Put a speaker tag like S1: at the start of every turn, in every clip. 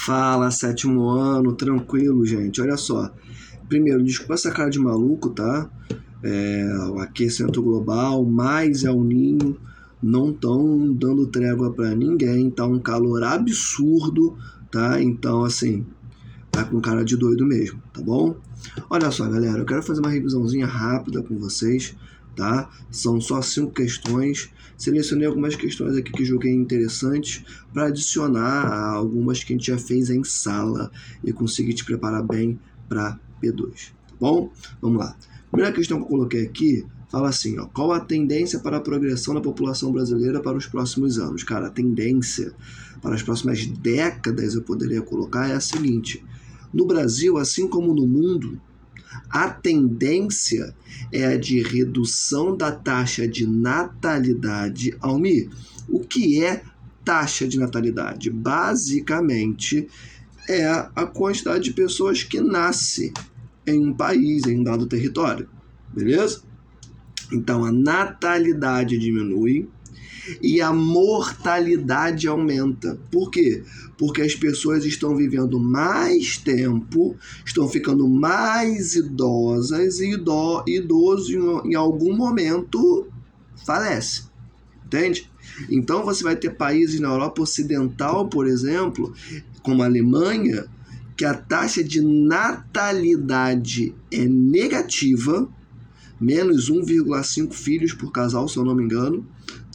S1: Fala, sétimo ano, tranquilo, gente. Olha só. Primeiro, desculpa essa cara de maluco, tá? O aquecimento global, mais El Niño, não estão dando trégua pra ninguém, tá um calor absurdo, tá? Então, assim, tá com cara de doido mesmo, tá bom? Olha só, galera, eu quero fazer uma revisãozinha rápida com vocês, tá? São só 5 questões. Selecionei algumas questões aqui que julguei interessantes para adicionar a algumas que a gente já fez em sala e conseguir te preparar bem para P2, tá bom? Vamos lá. Primeira questão que eu coloquei aqui fala assim, ó, qual a tendência para a progressão da população brasileira para os próximos anos? Cara, a tendência para as próximas décadas, eu poderia colocar, é a seguinte: no Brasil, assim como no mundo, a tendência é a de redução da taxa de natalidade. Almir, o que é taxa de natalidade? Basicamente, é a quantidade de pessoas que nascem em um país, em um dado território. Beleza? Então, a natalidade diminui e a mortalidade aumenta. Por quê? Porque as pessoas estão vivendo mais tempo, estão ficando mais idosas e idoso em algum momento falece. Entende? Então você vai ter países na Europa Ocidental, por exemplo, como a Alemanha, que a taxa de natalidade é negativa, menos 1,5 filhos por casal, se eu não me engano,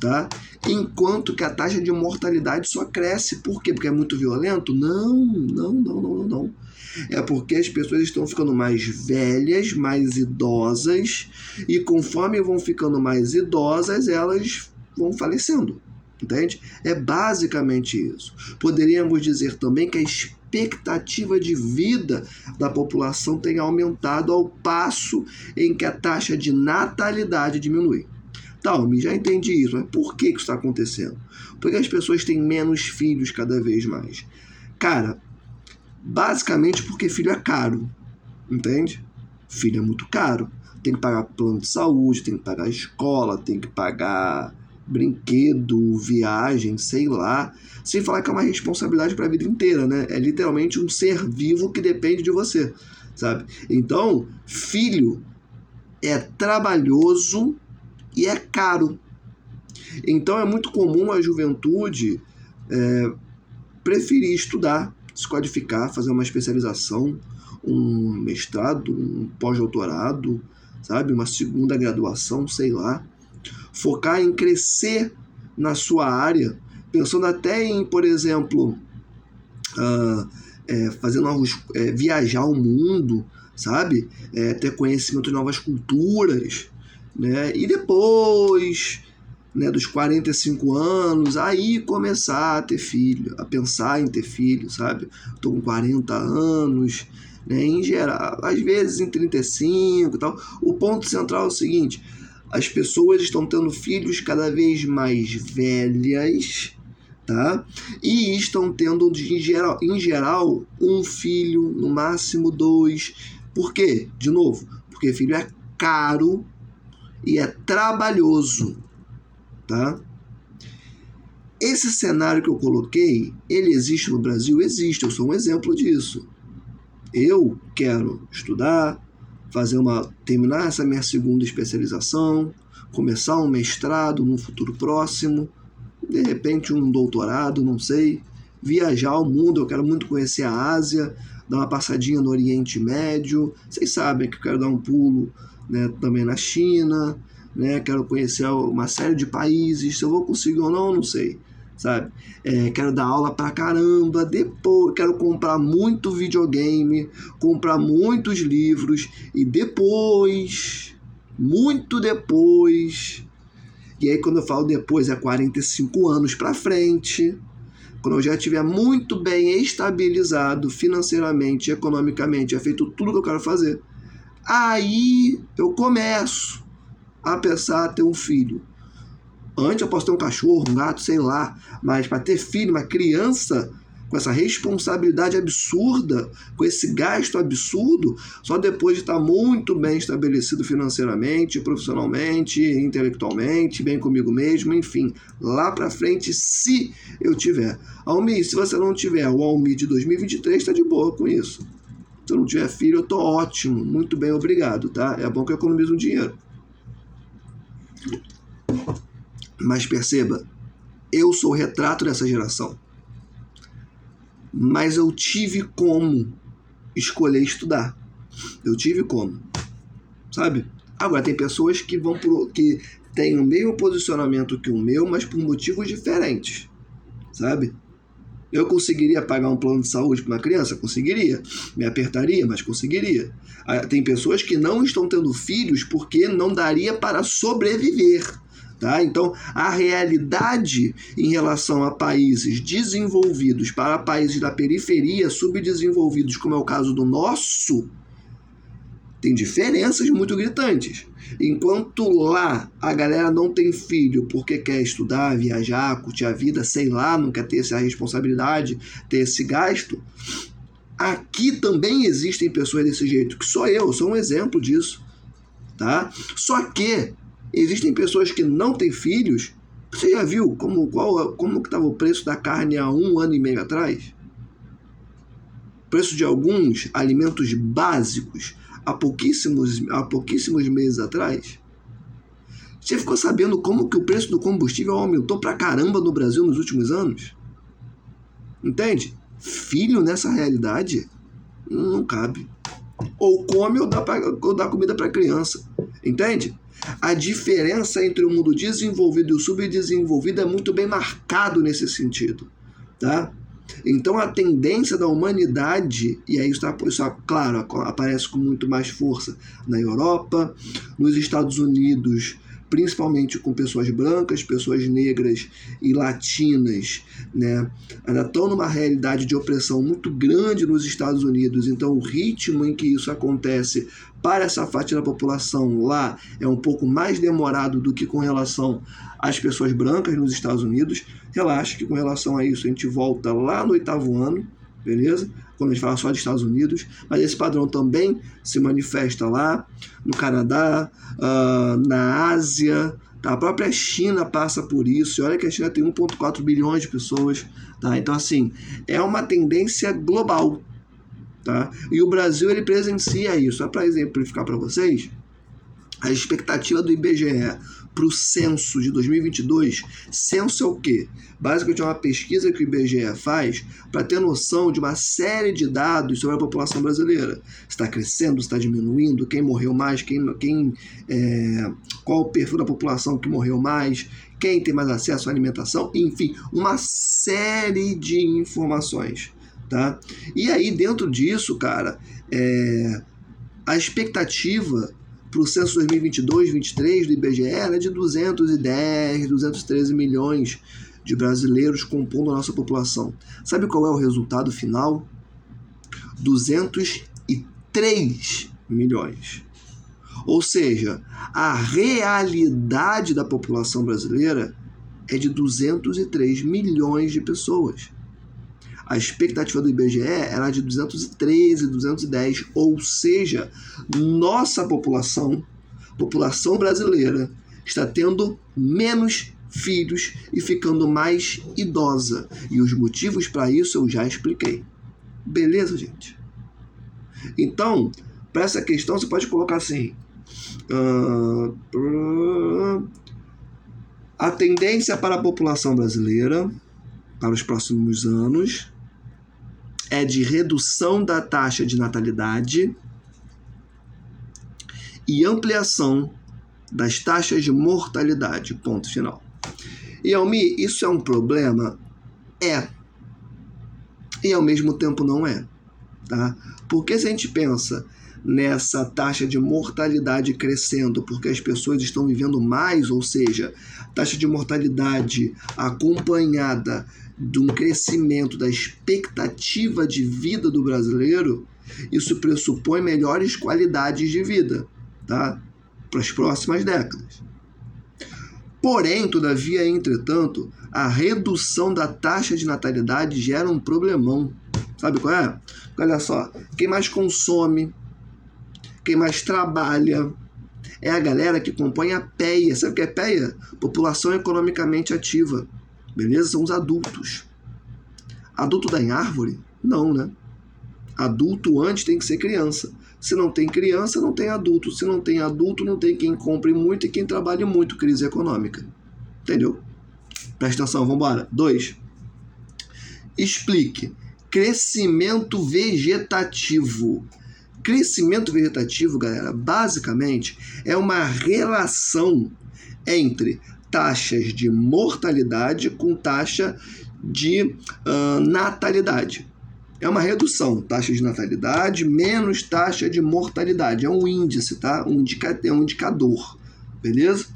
S1: tá? Enquanto que a taxa de mortalidade só cresce. Por quê? Porque é muito violento? Não. É porque as pessoas estão ficando mais velhas, mais idosas, e conforme vão ficando mais idosas, elas vão falecendo, entende? É basicamente isso. Poderíamos dizer também que a expectativa de vida da população tem aumentado ao passo em que a taxa de natalidade diminui. Tá, já entendi isso, mas por que isso está acontecendo? Porque as pessoas têm menos filhos cada vez mais. Cara, basicamente porque filho é caro, entende? Filho é muito caro. Tem que pagar plano de saúde, tem que pagar escola, tem que pagar brinquedo, viagem, sei lá. Sem falar que é uma responsabilidade para a vida inteira, né? É literalmente um ser vivo que depende de você, sabe? Então, filho é trabalhoso e é caro. Então é muito comum a juventude preferir estudar, se qualificar, fazer uma especialização, um mestrado, um pós-doutorado, sabe? Uma segunda graduação, sei lá. Focar em crescer na sua área, pensando até em, por exemplo, fazer viajar o mundo, sabe? Ter conhecimento de novas culturas, né? E depois, né, dos 45 anos, aí começar a ter filho, a pensar em ter filho, sabe? Estou com 40 anos, né? Em geral, às vezes em 35 e tal. O ponto central é o seguinte: as pessoas estão tendo filhos cada vez mais velhas, tá? E estão tendo, em geral, um filho, no máximo 2. Por quê? De novo, porque filho é caro e é trabalhoso, tá? Esse cenário que eu coloquei, ele existe no Brasil? Existe, eu sou um exemplo disso. Eu quero estudar, terminar essa minha segunda especialização, começar um mestrado num futuro próximo, de repente um doutorado, não sei, viajar ao mundo. Eu quero muito conhecer a Ásia, dar uma passadinha no Oriente Médio. Vocês sabem que eu quero dar um pulo, né, também na China, né? Quero conhecer uma série de países. Se eu vou conseguir ou não sei, sabe? Quero dar aula pra caramba, depois quero comprar muito videogame, comprar muitos livros, e depois, muito depois, e aí quando eu falo depois é 45 anos pra frente, quando eu já estiver muito bem estabilizado financeiramente, economicamente, feito tudo que eu quero fazer, aí eu começo a pensar em ter um filho. Antes eu posso ter um cachorro, um gato, sei lá, mas para ter filho, uma criança, com essa responsabilidade absurda, com esse gasto absurdo, só depois de estar muito bem estabelecido financeiramente, profissionalmente, intelectualmente, bem comigo mesmo, enfim, lá pra frente, se eu tiver. Almir, se você não tiver, o Almir de 2023 está de boa com isso. Se eu não tiver filho, eu tô ótimo, muito bem, obrigado, tá? É bom que eu economizo um dinheiro. Mas perceba, eu sou o retrato dessa geração. Mas eu tive como escolher estudar. Eu tive como, sabe? Agora, tem pessoas que que têm o mesmo posicionamento que o meu, mas por motivos diferentes, sabe? Eu conseguiria pagar um plano de saúde para uma criança? Conseguiria. Me apertaria, mas conseguiria. Tem pessoas que não estão tendo filhos porque não daria para sobreviver. Tá? Então, a realidade em relação a países desenvolvidos para países da periferia, subdesenvolvidos, como é o caso do nosso, tem diferenças muito gritantes. Enquanto lá a galera não tem filho porque quer estudar, viajar, curtir a vida, sei lá, não quer ter essa responsabilidade, ter esse gasto, aqui também existem pessoas desse jeito, que sou eu sou um exemplo disso. Tá? Só que existem pessoas que não têm filhos. Você já viu como que estava o preço da carne há 1 ano e meio atrás? O preço de alguns alimentos básicos há pouquíssimos meses atrás? Você ficou sabendo como que o preço do combustível aumentou pra caramba no Brasil nos últimos anos? Entende? Filho nessa realidade não cabe. Ou come ou dá comida para criança. Entende? A diferença entre o mundo desenvolvido e o subdesenvolvido é muito bem marcado nesse sentido. Tá? Então a tendência da humanidade, e aí isso, claro, aparece com muito mais força na Europa, nos Estados Unidos, principalmente com pessoas brancas, pessoas negras e latinas, né? Ainda estão numa realidade de opressão muito grande nos Estados Unidos, então o ritmo em que isso acontece para essa fatia da população lá é um pouco mais demorado do que com relação às pessoas brancas nos Estados Unidos. Relaxa que com relação a isso a gente volta lá no 8º ano, beleza? Quando a gente fala só de Estados Unidos, mas esse padrão também se manifesta lá no Canadá, na Ásia, tá? A própria China passa por isso, e olha que a China tem 1,4 bilhões de pessoas, tá? Então assim, é uma tendência global, tá? E o Brasil ele presencia isso. Só para exemplificar para vocês, a expectativa do IBGE para o censo de 2022, censo é o quê? Basicamente é uma pesquisa que o IBGE faz para ter noção de uma série de dados sobre a população brasileira. Se está crescendo, se está diminuindo, quem morreu mais, qual o perfil da população que morreu mais, quem tem mais acesso à alimentação, enfim, uma série de informações. Tá? E aí, dentro disso, cara, a expectativa para o censo 2022-23 do IBGE era de 213 milhões de brasileiros compondo a nossa população. Sabe qual é o resultado final? 203 milhões. Ou seja, a realidade da população brasileira é de 203 milhões de pessoas. A expectativa do IBGE era de 213, 210, ou seja, nossa população brasileira, está tendo menos filhos e ficando mais idosa. E os motivos para isso eu já expliquei. Beleza, gente? Então, para essa questão você pode colocar assim: a tendência para a população brasileira para os próximos anos é de redução da taxa de natalidade e ampliação das taxas de mortalidade. Ponto final. E, Almir, isso é um problema? É. E ao mesmo tempo não é. Tá? Porque se a gente pensa nessa taxa de mortalidade crescendo porque as pessoas estão vivendo mais, ou seja, taxa de mortalidade acompanhada de um crescimento da expectativa de vida do brasileiro, isso pressupõe melhores qualidades de vida, tá? Para as próximas décadas. Porém, todavia, entretanto, a redução da taxa de natalidade gera um problemão. Sabe qual é? Olha só, quem mais consome, quem mais trabalha, é a galera que compõe a PEA. Sabe o que é PEA? População economicamente ativa. Beleza? São os adultos. Adulto dá em árvore? Não, né? Adulto antes tem que ser criança. Se não tem criança, não tem adulto. Se não tem adulto, não tem quem compre muito e quem trabalhe muito. Crise econômica. Entendeu? Presta atenção, vamos embora. 2. Explique. Crescimento vegetativo. Crescimento vegetativo, galera, basicamente é uma relação entre taxas de mortalidade com taxa de natalidade. É uma redução, taxa de natalidade menos taxa de mortalidade. É um índice, tá? É um indicador, beleza?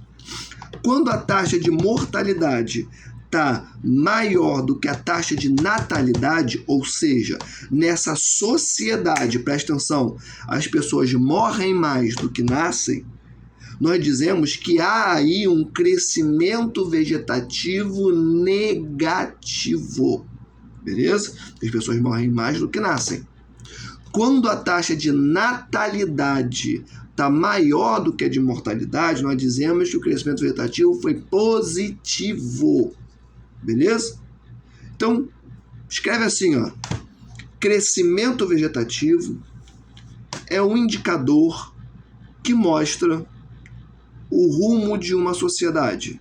S1: Quando a taxa de mortalidade está maior do que a taxa de natalidade, ou seja, nessa sociedade, presta atenção, as pessoas morrem mais do que nascem, nós dizemos que há aí um crescimento vegetativo negativo, beleza? As pessoas morrem mais do que nascem. Quando a taxa de natalidade está maior do que a de mortalidade, nós dizemos que o crescimento vegetativo foi positivo. Beleza? Então, escreve assim, ó. Crescimento vegetativo é um indicador que mostra o rumo de uma sociedade.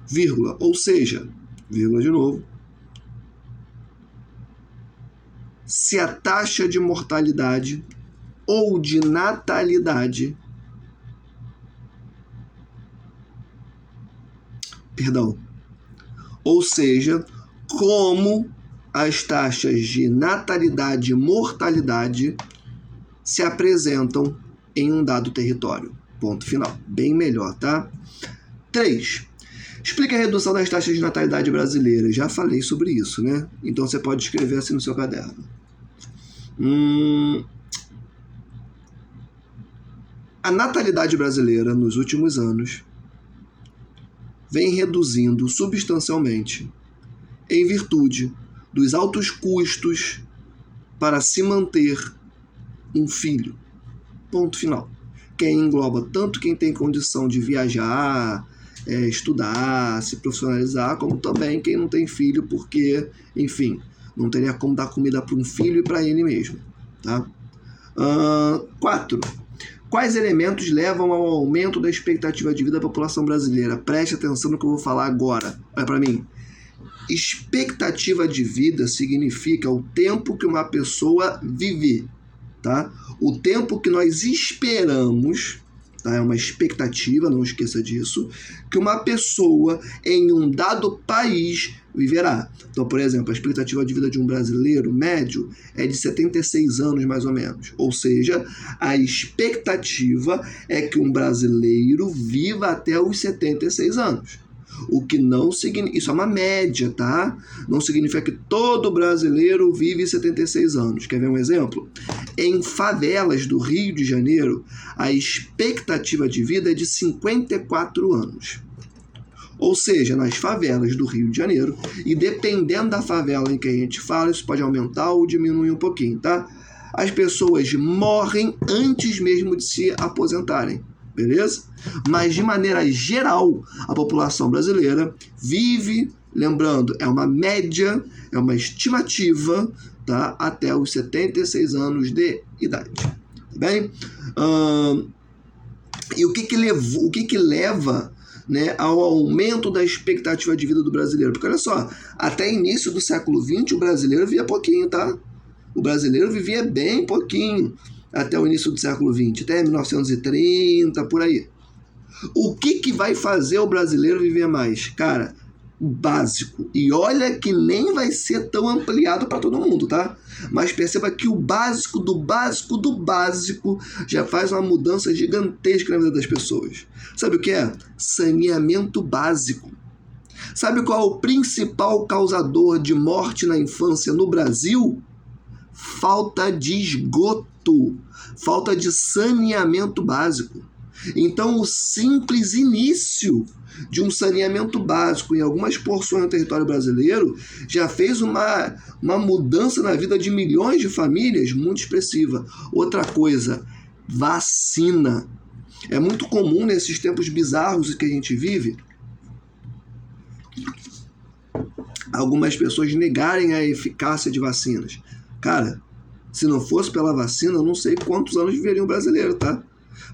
S1: Vírgula, ou seja, vírgula de novo. Se a taxa de mortalidade ou de natalidade ou seja, como as taxas de natalidade e mortalidade se apresentam em um dado território. Ponto final. Bem melhor, tá? 3. Explica a redução das taxas de natalidade brasileiras. Já falei sobre isso, né? Então você pode escrever assim no seu caderno. A natalidade brasileira, nos últimos anos, vem reduzindo substancialmente em virtude dos altos custos para se manter um filho. Ponto final. Que engloba tanto quem tem condição de viajar, estudar, se profissionalizar, como também quem não tem filho porque, enfim, não teria como dar comida para um filho e para ele mesmo. Tá? 4. Quais elementos levam ao aumento da expectativa de vida da população brasileira? Preste atenção no que eu vou falar agora. Olha para mim. Expectativa de vida significa o tempo que uma pessoa vive, tá? O tempo que nós esperamos, tá? É uma expectativa, não esqueça disso, que uma pessoa em um dado país viverá. Então, por exemplo, a expectativa de vida de um brasileiro médio é de 76 anos, mais ou menos. Ou seja, a expectativa é que um brasileiro viva até os 76 anos. O que não significa... Isso é uma média, tá? Não significa que todo brasileiro vive 76 anos. Quer ver um exemplo? Em favelas do Rio de Janeiro, a expectativa de vida é de 54 anos. Ou seja, nas favelas do Rio de Janeiro, e dependendo da favela em que a gente fala, isso pode aumentar ou diminuir um pouquinho, tá? As pessoas morrem antes mesmo de se aposentarem, beleza? Mas, de maneira geral, a população brasileira vive, lembrando, é uma média, é uma estimativa, tá? Até os 76 anos de idade, tá bem? E o que leva, né, ao aumento da expectativa de vida do brasileiro? Porque olha só, até início do século XX o brasileiro vivia pouquinho, tá? O brasileiro vivia bem pouquinho até o início do século XX, até 1930, por aí. O que vai fazer o brasileiro viver mais? Cara, o básico. E olha que nem vai ser tão ampliado para todo mundo, tá? Mas perceba que o básico do básico do básico já faz uma mudança gigantesca na vida das pessoas. Sabe o que é? Saneamento básico. Sabe qual é o principal causador de morte na infância no Brasil? Falta de esgoto, falta de saneamento básico. Então, o simples início de um saneamento básico em algumas porções do território brasileiro já fez uma mudança na vida de milhões de famílias muito expressiva. Outra coisa, vacina. É muito comum nesses tempos bizarros que a gente vive algumas pessoas negarem a eficácia de vacinas. Cara, se não fosse pela vacina, eu não sei quantos anos viveria um brasileiro, tá?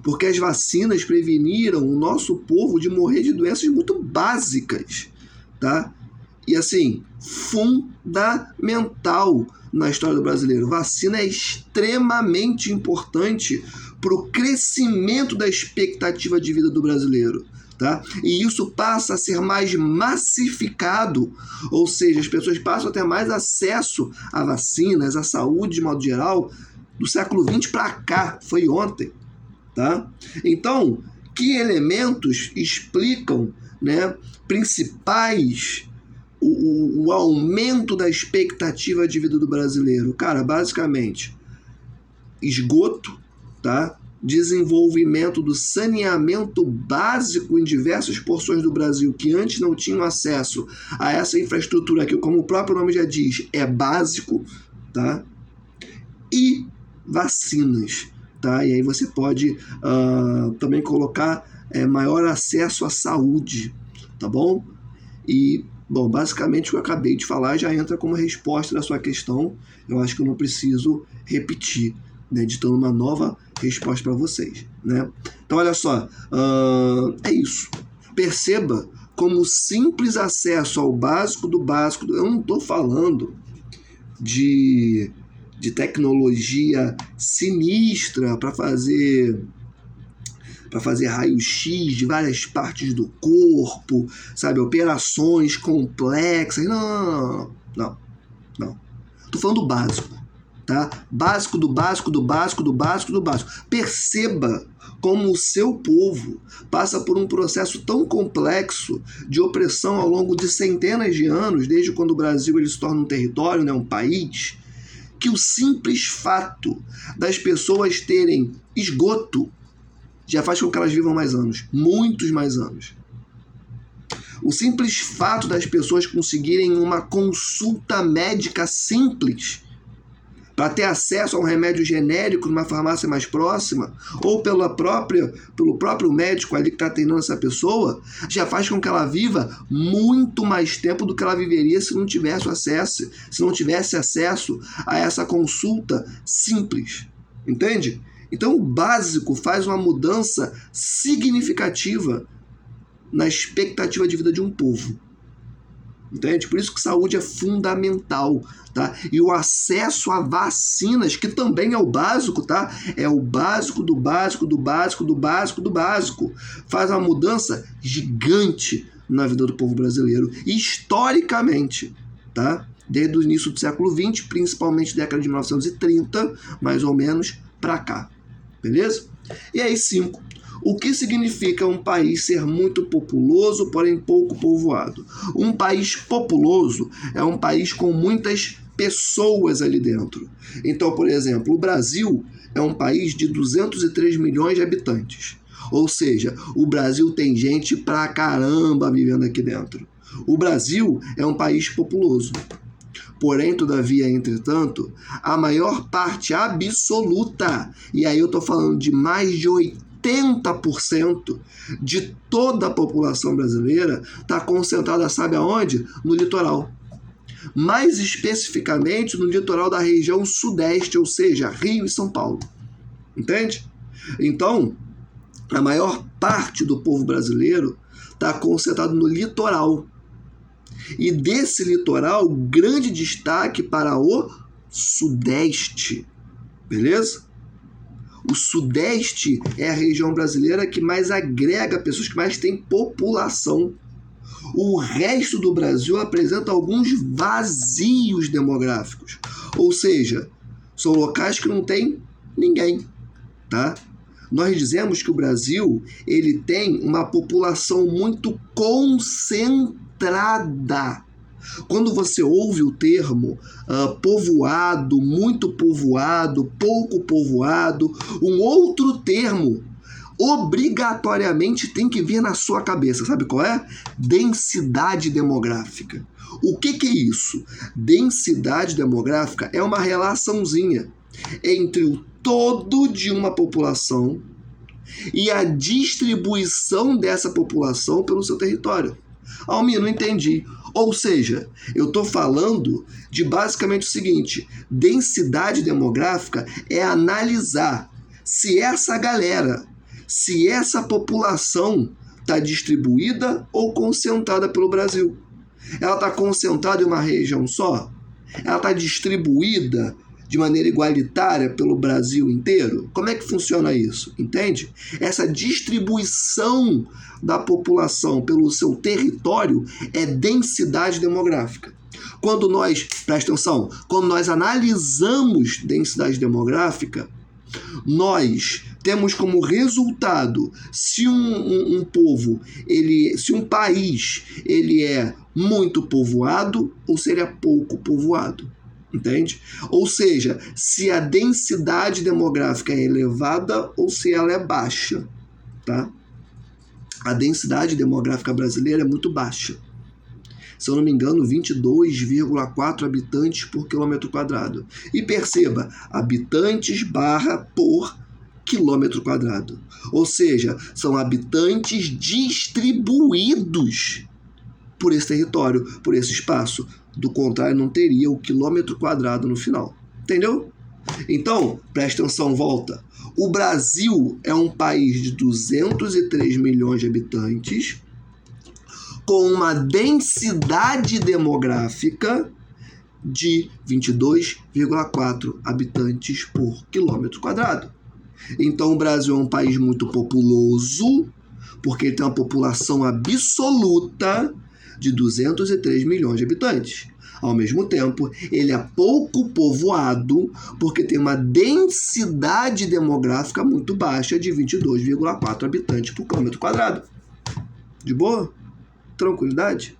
S1: Porque as vacinas preveniram o nosso povo de morrer de doenças muito básicas, tá? E assim, fundamental na história do brasileiro. Vacina é extremamente importante para o crescimento da expectativa de vida do brasileiro. Tá? E isso passa a ser mais massificado, ou seja, as pessoas passam a ter mais acesso a vacinas, à saúde de modo geral, do século XX para cá, foi ontem. Tá? Então, que elementos explicam, né, principais o aumento da expectativa de vida do brasileiro? Cara, basicamente, esgoto, tá? Desenvolvimento do saneamento básico em diversas porções do Brasil que antes não tinham acesso a essa infraestrutura que, como o próprio nome já diz, é básico, tá? E vacinas, tá? E aí você pode também colocar maior acesso à saúde, tá bom? E, bom, basicamente o que eu acabei de falar já entra como resposta da sua questão. Eu acho que eu não preciso repetir, né, editando uma nova resposta para vocês, né? Então, olha só, é isso. Perceba como o simples acesso ao básico do básico, eu não estou falando de tecnologia sinistra para fazer raio-x de várias partes do corpo, sabe, operações complexas. Não. Estou falando do básico. Tá? Básico do básico do básico do básico do básico. Perceba como o seu povo passa por um processo tão complexo de opressão ao longo de centenas de anos, desde quando o Brasil ele se torna um território, né, um país, que o simples fato das pessoas terem esgoto já faz com que elas vivam mais anos, muitos mais anos. O simples fato das pessoas conseguirem uma consulta médica simples para ter acesso a um remédio genérico numa farmácia mais próxima, ou pelo próprio médico ali que está atendendo essa pessoa, já faz com que ela viva muito mais tempo do que ela viveria se não tivesse acesso a essa consulta simples. Entende? Então o básico faz uma mudança significativa na expectativa de vida de um povo. Entende? Por isso que saúde é fundamental, tá? E o acesso a vacinas, que também é o básico, tá? É o básico do básico do básico do básico do básico. Faz uma mudança gigante na vida do povo brasileiro, historicamente, tá? Desde o início do século XX, principalmente década de 1930, mais ou menos, para cá. Beleza? E aí, 5. O que significa um país ser muito populoso, porém pouco povoado? Um país populoso é um país com muitas pessoas ali dentro. Então, por exemplo, o Brasil é um país de 203 milhões de habitantes. Ou seja, o Brasil tem gente pra caramba vivendo aqui dentro. O Brasil é um país populoso. Porém, todavia, entretanto, a maior parte absoluta, e aí eu estou falando de mais de 80% de toda a população brasileira está concentrada, sabe aonde? No litoral. Mais especificamente no litoral da região sudeste, ou seja, Rio e São Paulo. Entende? Então, a maior parte do povo brasileiro está concentrado no litoral. E desse litoral, grande destaque para o sudeste. Beleza? O sudeste é a região brasileira que mais agrega pessoas, que mais tem população. O resto do Brasil apresenta alguns vazios demográficos. Ou seja, são locais que não tem ninguém, tá? Nós dizemos que o Brasil ele tem uma população muito concentrada. Quando você ouve o termo povoado, muito povoado, pouco povoado, um outro termo obrigatoriamente tem que vir na sua cabeça. Sabe qual é? Densidade demográfica. O que é isso? Densidade demográfica é uma relaçãozinha entre o todo de uma população e a distribuição dessa população pelo seu território. Almir, não entendi. Ou seja, eu estou falando de basicamente o seguinte: densidade demográfica é analisar se essa galera, se essa população está distribuída ou concentrada pelo Brasil. Ela está concentrada em uma região só? Ela está distribuída de maneira igualitária pelo Brasil inteiro? Como é que funciona isso? Entende? Essa distribuição da população pelo seu território é densidade demográfica. Quando nós, presta atenção, quando nós analisamos densidade demográfica, nós temos como resultado se um povo, se um país ele é muito povoado ou se ele é pouco povoado. Entende? Ou seja, se a densidade demográfica é elevada ou se ela é baixa, tá? A densidade demográfica brasileira é muito baixa. Se eu não me engano, 22,4 habitantes por quilômetro quadrado. E perceba, habitantes por quilômetro quadrado. Ou seja, são habitantes distribuídos por esse território, por esse espaço. Do contrário, não teria o quilômetro quadrado no final. Entendeu? Então, presta atenção, volta. O Brasil é um país de 203 milhões de habitantes, com uma densidade demográfica de 22,4 habitantes por quilômetro quadrado. Então, o Brasil é um país muito populoso, porque ele tem uma população absoluta de 203 milhões de habitantes. Ao mesmo tempo, ele é pouco povoado porque tem uma densidade demográfica muito baixa de 22,4 habitantes por quilômetro quadrado. De boa? Tranquilidade?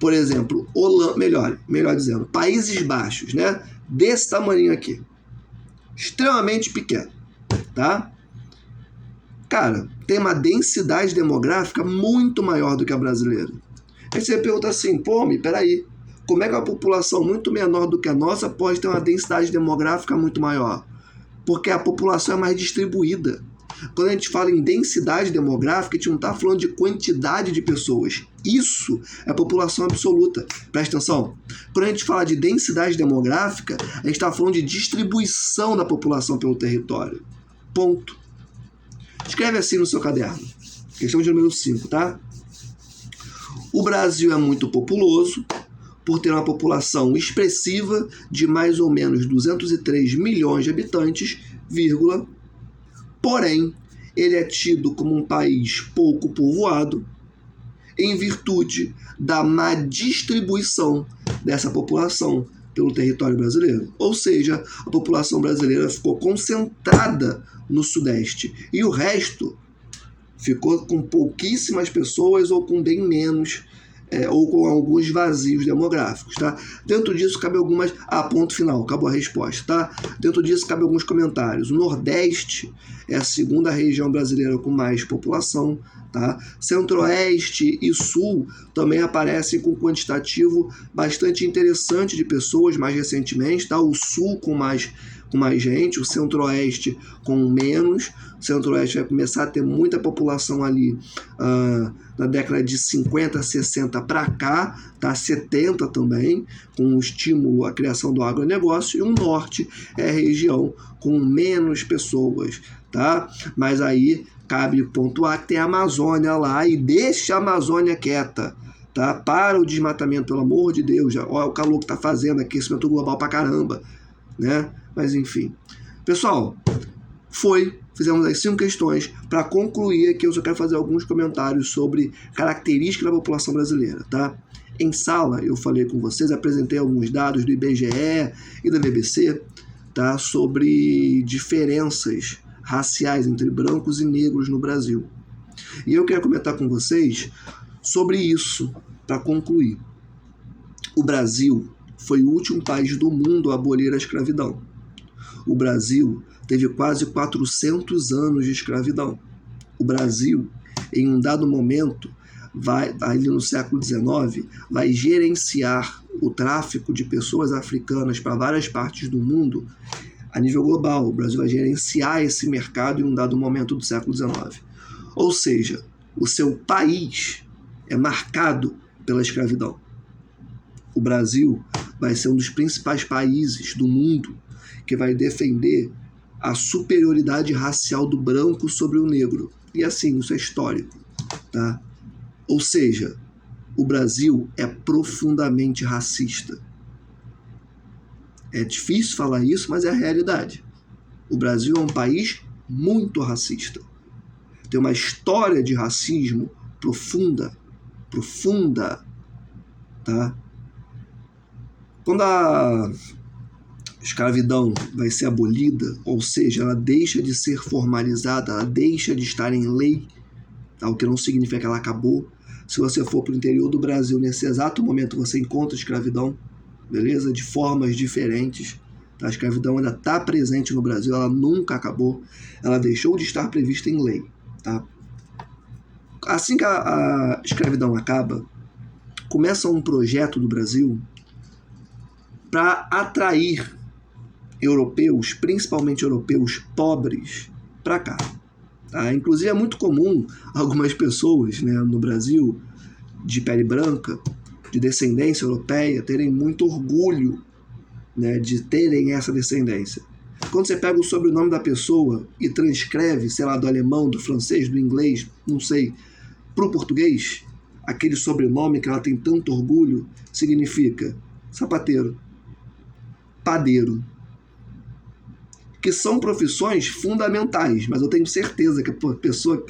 S1: Por exemplo, melhor dizendo, Países Baixos, né? Desse tamanho aqui. Extremamente pequeno, tá? Cara, tem uma densidade demográfica muito maior do que a brasileira. Aí você pergunta assim, pô, peraí, como é que uma população muito menor do que a nossa pode ter uma densidade demográfica muito maior? Porque a população é mais distribuída. Quando a gente fala em densidade demográfica, a gente não está falando de quantidade de pessoas. Isso é população absoluta. Presta atenção. Quando a gente fala de densidade demográfica, a gente está falando de distribuição da população pelo território. Ponto. Escreve assim no seu caderno. Questão de número 5, tá? O Brasil é muito populoso, por ter uma população expressiva de mais ou menos 203 milhões de habitantes, porém, ele é tido como um país pouco povoado em virtude da má distribuição dessa população pelo território brasileiro. Ou seja, a população brasileira ficou concentrada no Sudeste e o resto ficou com pouquíssimas pessoas ou com bem menos, ou com alguns vazios demográficos, tá? Dentro disso cabe algumas... ponto final, acabou a resposta, tá? Dentro disso cabe alguns comentários. O Nordeste é a segunda região brasileira com mais população, tá? Centro-Oeste e Sul também aparecem com quantitativo bastante interessante de pessoas mais recentemente, tá? O Sul com mais gente, o Centro-Oeste com menos. O Centro-Oeste vai começar a ter muita população ali na década de 50, 60 para cá, tá? 70 também, com um estímulo à criação do agronegócio, e o Norte é a região com menos pessoas, tá? Mas aí cabe pontuar que tem a Amazônia lá, e deixa a Amazônia quieta, tá? Para o desmatamento, pelo amor de Deus, olha o calor que tá fazendo, aquecimento global pra caramba, né? Mas enfim. Pessoal, fizemos as 5 questões. Para concluir aqui, eu só quero fazer alguns comentários sobre características da população brasileira, tá? Em sala, eu falei com vocês, apresentei alguns dados do IBGE e da BBC, tá? Sobre diferenças raciais entre brancos e negros no Brasil. E eu quero comentar com vocês sobre isso, para concluir. O Brasil foi o último país do mundo a abolir a escravidão. O Brasil teve quase 400 anos de escravidão. O Brasil, em um dado momento, ali no século XIX, vai gerenciar o tráfico de pessoas africanas para várias partes do mundo a nível global. O Brasil vai gerenciar esse mercado em um dado momento do século XIX. Ou seja, o seu país é marcado pela escravidão. O Brasil vai ser um dos principais países do mundo que vai defender a superioridade racial do branco sobre o negro. E assim, isso é histórico, tá? Ou seja, o Brasil é profundamente racista. É difícil falar isso, mas é a realidade. O Brasil é um país muito racista. Tem uma história de racismo profunda, tá? Quando a escravidão vai ser abolida, ou seja, ela deixa de ser formalizada, ela deixa de estar em lei, tá? O que não significa que ela acabou. Se você for para o interior do Brasil, nesse exato momento você encontra escravidão, beleza? De formas diferentes. Tá? A escravidão ainda está presente no Brasil, ela nunca acabou, ela deixou de estar prevista em lei. Tá? Assim que a escravidão acaba, começa um projeto do Brasil para atrair europeus, principalmente europeus pobres, para cá. Tá? Inclusive é muito comum algumas pessoas, né, no Brasil, de pele branca, de descendência europeia, terem muito orgulho, né, de terem essa descendência. Quando você pega o sobrenome da pessoa e transcreve, sei lá, do alemão, do francês, do inglês, não sei, para o português, aquele sobrenome que ela tem tanto orgulho significa sapateiro, padeiro, que são profissões fundamentais, mas eu tenho certeza que a pessoa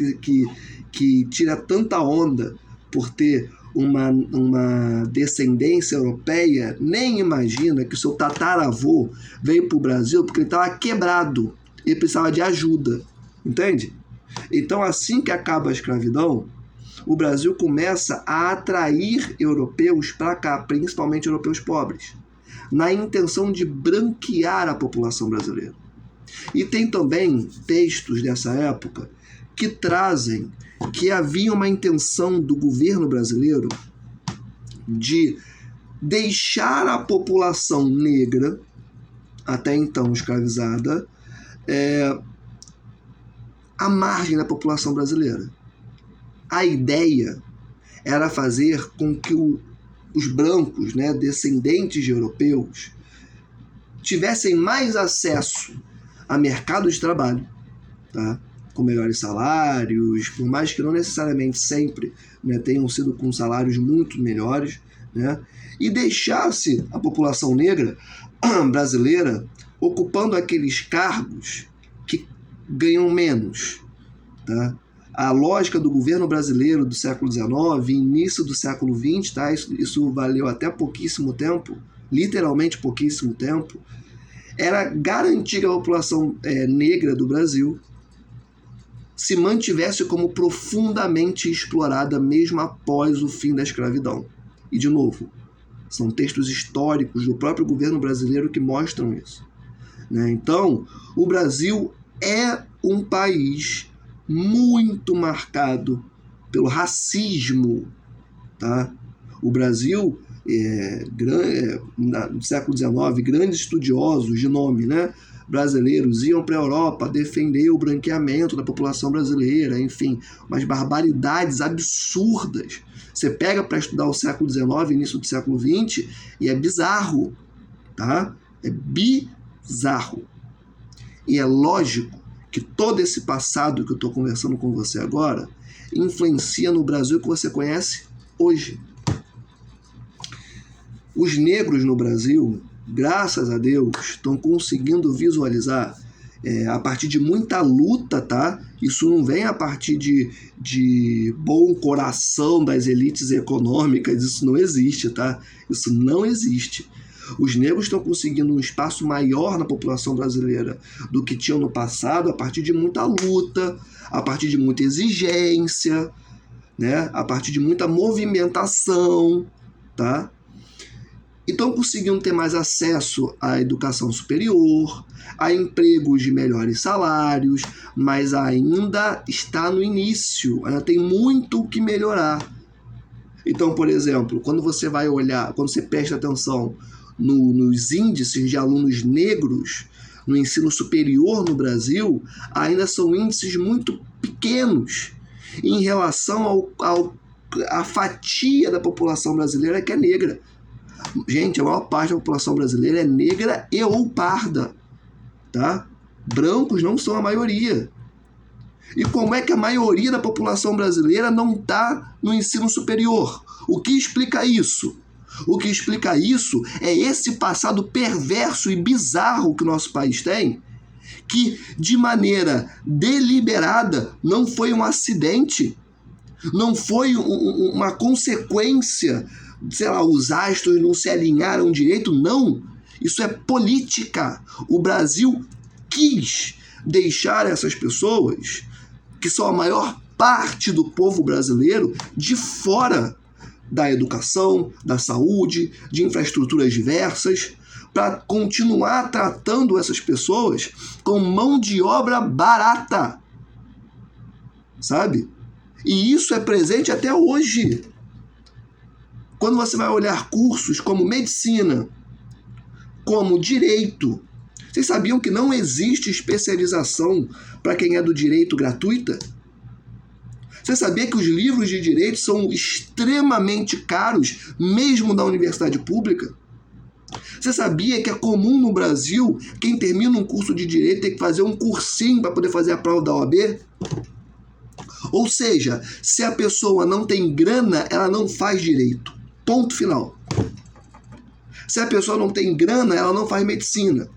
S1: que tira tanta onda por ter uma descendência europeia nem imagina que o seu tataravô veio para o Brasil porque ele estava quebrado e precisava de ajuda, entende? Então, assim que acaba a escravidão, o Brasil começa a atrair europeus para cá, principalmente europeus pobres, na intenção de branquear a população brasileira. E tem também textos dessa época que trazem que havia uma intenção do governo brasileiro de deixar a população negra, até então escravizada, à margem da população brasileira. A ideia era fazer com que os brancos, né, descendentes de europeus, tivessem mais acesso a mercado de trabalho, tá? Com melhores salários, por mais que não necessariamente sempre, né, tenham sido com salários muito melhores, né, e deixasse a população negra brasileira ocupando aqueles cargos que ganham menos. Tá? A lógica do governo brasileiro do século XIX, início do século XX, tá? Isso valeu até pouquíssimo tempo, literalmente pouquíssimo tempo, era garantir que a população negra do Brasil se mantivesse como profundamente explorada mesmo após o fim da escravidão. E, de novo, são textos históricos do próprio governo brasileiro que mostram isso. Né? Então, o Brasil é um país muito marcado pelo racismo. Tá? O Brasil, no século XIX, grandes estudiosos de nome, né, brasileiros iam para a Europa defender o branqueamento da população brasileira, enfim, umas barbaridades absurdas. Você pega para estudar o século XIX, início do século XX, e é bizarro, tá? É bizarro. E é lógico que todo esse passado que eu estou conversando com você agora influencia no Brasil que você conhece hoje. Os negros no Brasil, graças a Deus, estão conseguindo visualizar a partir de muita luta, tá? Isso não vem a partir de bom coração das elites econômicas, isso não existe, tá? Isso não existe. Os negros estão conseguindo um espaço maior na população brasileira do que tinham no passado a partir de muita luta, a partir de muita exigência, né? A partir de muita movimentação, tá? e estão conseguindo ter mais acesso à educação superior, a empregos de melhores salários, mas ainda está no início, ainda tem muito o que melhorar. Então, por exemplo, quando você vai olhar, quando você presta atenção nos índices de alunos negros no ensino superior no Brasil, ainda são índices muito pequenos em relação à fatia da população brasileira que é negra. Gente, a maior parte da população brasileira é negra e ou parda, tá? Brancos não são a maioria. E como é que a maioria da população brasileira não está no ensino superior? O que explica isso? O que explica isso é esse passado perverso e bizarro que o nosso país tem, que de maneira deliberada não foi um acidente, não foi uma consequência, sei lá, os astros não se alinharam direito, não. Isso é política. O Brasil quis deixar essas pessoas, que são a maior parte do povo brasileiro, de fora da educação, da saúde, de infraestruturas diversas, para continuar tratando essas pessoas com mão de obra barata, sabe? E isso é presente até hoje. Quando você vai olhar cursos como medicina, como direito, vocês sabiam que não existe especialização para quem é do direito gratuita? Você sabia que os livros de direito são extremamente caros, mesmo da universidade pública? Você sabia que é comum no Brasil, quem termina um curso de direito tem que fazer um cursinho para poder fazer a prova da OAB? Ou seja, se a pessoa não tem grana, ela não faz direito. Ponto final. Se a pessoa não tem grana, ela não faz medicina.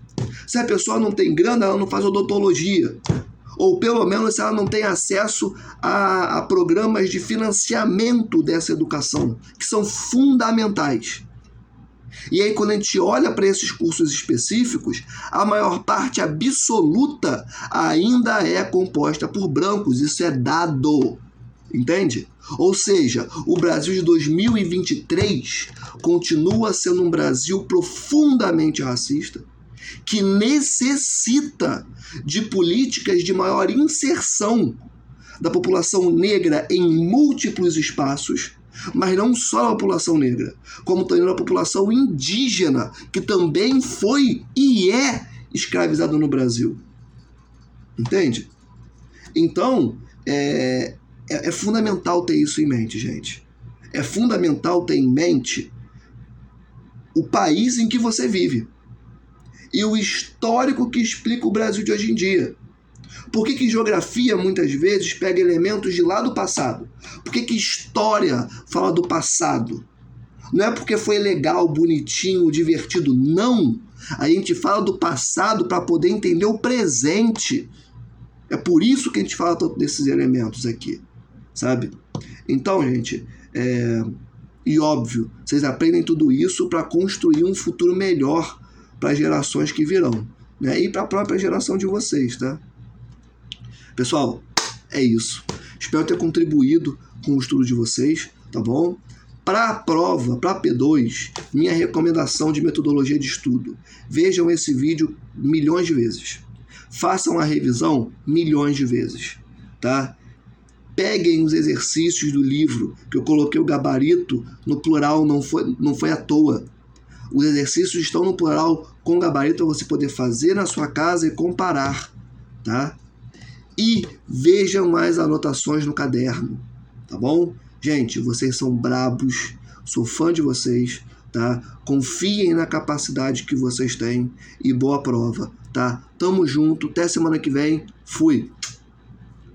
S1: Se a pessoa não tem grana, ela não faz odontologia. Ou pelo menos se ela não tem acesso a programas de financiamento dessa educação, que são fundamentais. E aí, quando a gente olha para esses cursos específicos, a maior parte absoluta ainda é composta por brancos. Isso é dado. Entende? Ou seja, o Brasil de 2023 continua sendo um Brasil profundamente racista, que necessita de políticas de maior inserção da população negra em múltiplos espaços, mas não só a população negra, como também a população indígena, que também foi e é escravizada no Brasil. Entende? Então, é fundamental ter isso em mente, gente. É fundamental ter em mente o país em que você vive e o histórico que explica o Brasil de hoje em dia. Por que geografia, muitas vezes, pega elementos de lá do passado? Por que história fala do passado? Não é porque foi legal, bonitinho, divertido. Não! A gente fala do passado para poder entender o presente. É por isso que a gente fala tanto desses elementos aqui, sabe? Então, gente, e óbvio, vocês aprendem tudo isso para construir um futuro melhor para as gerações que virão, né? E para a própria geração de vocês, tá? Pessoal, é isso. Espero ter contribuído com o estudo de vocês, tá bom? Para a prova, para P2, minha recomendação de metodologia de estudo. Vejam esse vídeo milhões de vezes. Façam a revisão milhões de vezes, tá? Peguem os exercícios do livro, que eu coloquei o gabarito no plural, não foi à toa. Os exercícios estão no plural com gabarito para você poder fazer na sua casa e comparar, tá? E vejam as anotações no caderno, tá bom? Gente, vocês são brabos, sou fã de vocês, tá? Confiem na capacidade que vocês têm e boa prova, tá? Tamo junto, até semana que vem, fui!